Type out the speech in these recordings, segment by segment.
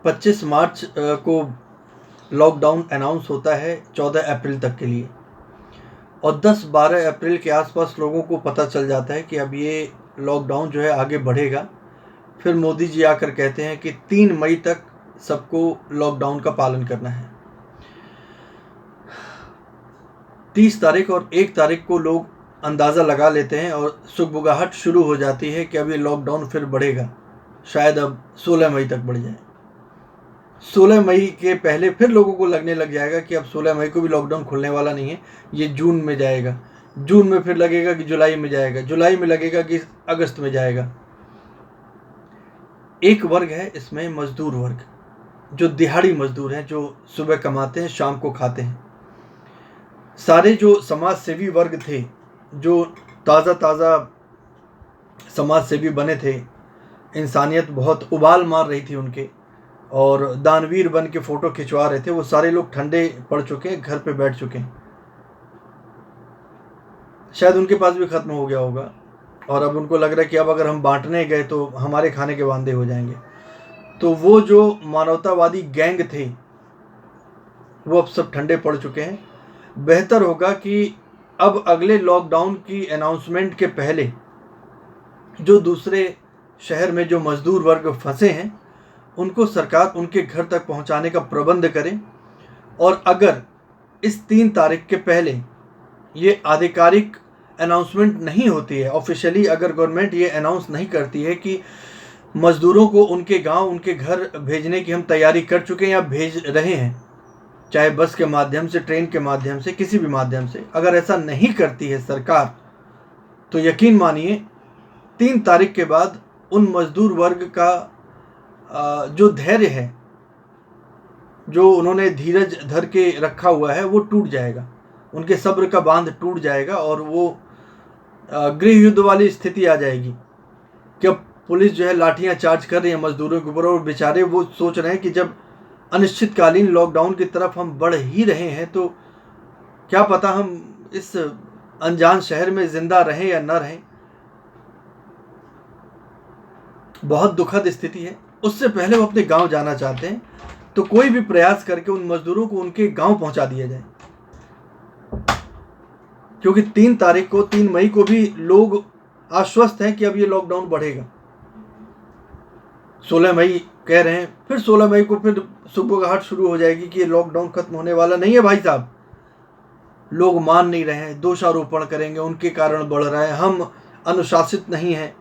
25 मार्च को lockdown announce होता है 14 अप्रैल तक के लिए, और 10-12 अप्रैल के आसपास लोगों को पता चल जाता है कि अब ये लॉकडाउन जो है आगे बढ़ेगा। फिर मोदी जी आकर कहते हैं कि 3 मई तक सबको लॉकडाउन का पालन करना है। 30 तारीख और 1 तारीख को लोग अंदाज़ा लगा लेते हैं और सुगबुगाहट शुरू हो जाती है कि अब ये लॉकडाउन फिर बढ़ेगा, शायद अब 16 मई तक बढ़ जाए। 16 मई के पहले फिर लोगों को लगने लग जाएगा कि अब 16 मई को भी लॉकडाउन खुलने वाला नहीं है, ये जून में जाएगा। जून में फिर लगेगा कि जुलाई में जाएगा, जुलाई में लगेगा कि अगस्त में जाएगा। एक वर्ग है इसमें, मजदूर वर्ग, जो दिहाड़ी मजदूर हैं, जो सुबह कमाते हैं शाम को खाते हैं। सारे जो समाज सेवी वर्ग थे, जो ताज़ा समाज सेवी बने थे, इंसानियत बहुत उबाल मार रही थी उनके, और दानवीर बन के फ़ोटो खिंचवा रहे थे, वो सारे लोग ठंडे पड़ चुके हैं, घर पे बैठ चुके हैं। शायद उनके पास भी ख़त्म हो गया होगा, और अब उनको लग रहा है कि अब अगर हम बांटने गए तो हमारे खाने के वांदे हो जाएंगे। तो वो जो मानवतावादी गैंग थे वो अब सब ठंडे पड़ चुके हैं। बेहतर होगा कि अब अगले लॉकडाउन की अनाउंसमेंट के पहले जो दूसरे शहर में जो मजदूर वर्ग फंसे हैं उनको सरकार उनके घर तक पहुंचाने का प्रबंध करे, और अगर इस 3 तारीख के पहले ये आधिकारिक अनाउंसमेंट नहीं होती है, ऑफिशियली अगर गवर्नमेंट ये अनाउंस नहीं करती है कि मज़दूरों को उनके गांव उनके घर भेजने की हम तैयारी कर चुके हैं या भेज रहे हैं, चाहे बस के माध्यम से, ट्रेन के माध्यम से, किसी भी माध्यम से, अगर ऐसा नहीं करती है सरकार, तो यकीन मानिए 3 तारीख के बाद उन मज़दूर वर्ग का जो धैर्य है, जो उन्होंने धीरज धर के रखा हुआ है, वो टूट जाएगा। उनके सब्र का बांध टूट जाएगा और वो गृह युद्ध वाली स्थिति आ जाएगी कि अब पुलिस जो है लाठियां चार्ज कर रही है मजदूरों के ऊपर, और बेचारे वो सोच रहे हैं कि जब अनिश्चितकालीन लॉकडाउन की तरफ हम बढ़ ही रहे हैं तो क्या पता हम इस अनजान शहर में जिंदा रहें या न रहें। बहुत दुखद स्थिति है। उससे पहले वो अपने गांव जाना चाहते हैं, तो कोई भी प्रयास करके उन मजदूरों को उनके गांव पहुंचा दिया जाए, क्योंकि 3 तारीख को, 3 मई को भी लोग आश्वस्त हैं कि अब ये लॉकडाउन बढ़ेगा। 16 मई कह रहे हैं, फिर 16 मई को फिर सुगबुगाहट शुरू हो जाएगी कि ये लॉकडाउन खत्म होने वाला नहीं है। भाई साहब, लोग मान नहीं रहे हैं, दोषारोपण करेंगे उनके कारण बढ़ रहा है, हम अनुशासित नहीं हैं,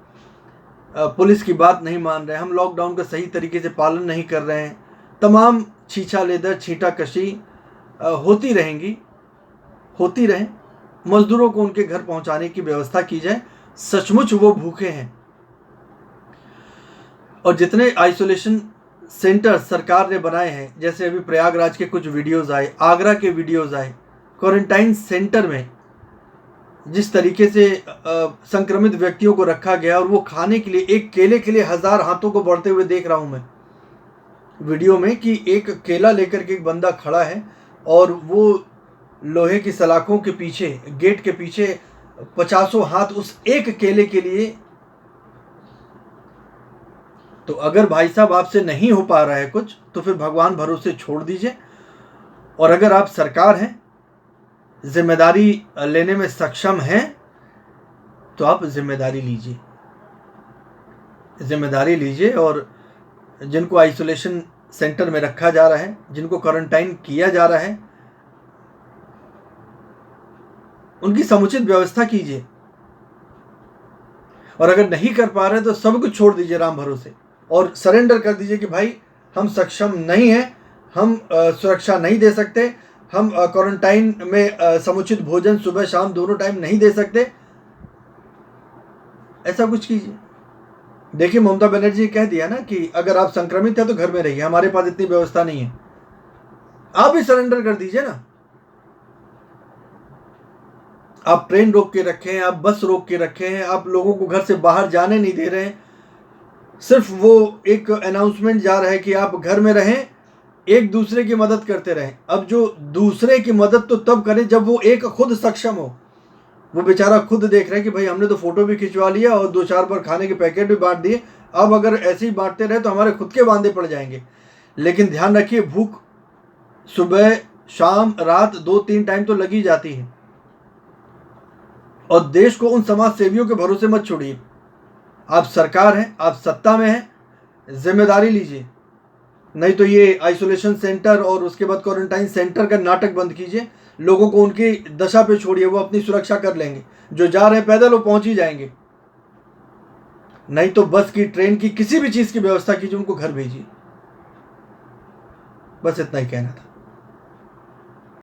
पुलिस की बात नहीं मान रहे, हम लॉकडाउन का सही तरीके से पालन नहीं कर रहे हैं। तमाम छीछा लेदर, छींटा कशी होती रहेंगी, होती रहें। मजदूरों को उनके घर पहुंचाने की व्यवस्था की जाए, सचमुच वो भूखे हैं। और जितने आइसोलेशन सेंटर सरकार ने बनाए हैं, जैसे अभी प्रयागराज के कुछ वीडियोस आए, आगरा के वीडियोस आए, क्वारंटाइन सेंटर में जिस तरीके से संक्रमित व्यक्तियों को रखा गया, और वो खाने के लिए, एक केले के लिए 1000 हाथों को बढ़ते हुए देख रहा हूं मैं वीडियो में, कि एक केला लेकर के एक बंदा खड़ा है और वो लोहे की सलाखों के पीछे, गेट के पीछे 50 हाथ उस एक केले के लिए। तो अगर भाई साहब आपसे नहीं हो पा रहा है कुछ, तो फिर भगवान भरोसे छोड़ दीजिए, और अगर आप सरकार हैं, जिम्मेदारी लेने में सक्षम हैं, तो आप जिम्मेदारी लीजिए, जिम्मेदारी लीजिए। और जिनको आइसोलेशन सेंटर में रखा जा रहा है, जिनको क्वारंटाइन किया जा रहा है, उनकी समुचित व्यवस्था कीजिए। और अगर नहीं कर पा रहे तो सब कुछ छोड़ दीजिए राम भरोसे, और सरेंडर कर दीजिए कि भाई हम सक्षम नहीं हैं, हम सुरक्षा नहीं दे सकते, हम क्वारंटाइन में समुचित भोजन सुबह शाम दोनों टाइम नहीं दे सकते। ऐसा कुछ कीजिए। देखिए, ममता बनर्जी ने कह दिया ना कि अगर आप संक्रमित हैं तो घर में रहिए, हमारे पास इतनी व्यवस्था नहीं है। आप भी सरेंडर कर दीजिए ना। आप ट्रेन रोक के रखे हैं, आप बस रोक के रखे हैं, आप लोगों को घर से बाहर जाने नहीं दे रहे हैं। सिर्फ वो एक अनाउंसमेंट जा रहा है कि आप घर में रहें, एक दूसरे की मदद करते रहें। अब जो दूसरे की मदद तो तब करें जब वो एक खुद सक्षम हो। वो बेचारा खुद देख रहा है कि भाई हमने तो फोटो भी खिंचवा लिया और 2-4 बार खाने के पैकेट भी बांट दिए, अब अगर ऐसे ही बांटते रहे तो हमारे खुद के वांदे पड़ जाएंगे। लेकिन ध्यान रखिए, भूख सुबह शाम रात 2-3 टाइम तो लगी जाती है। और देश को उन समाज सेवियों के भरोसे मत छोड़िए। आप सरकार हैं, आप सत्ता में हैं, जिम्मेदारी लीजिए। नहीं तो ये आइसोलेशन सेंटर और उसके बाद क्वारंटाइन सेंटर का नाटक बंद कीजिए। लोगों को उनकी दशा पे छोड़िए, वो अपनी सुरक्षा कर लेंगे। जो जा रहे हैं पैदल वो पहुंच ही जाएंगे। नहीं तो बस की, ट्रेन की, किसी भी चीज़ की व्यवस्था कीजिए, उनको घर भेजिए। बस इतना ही कहना था।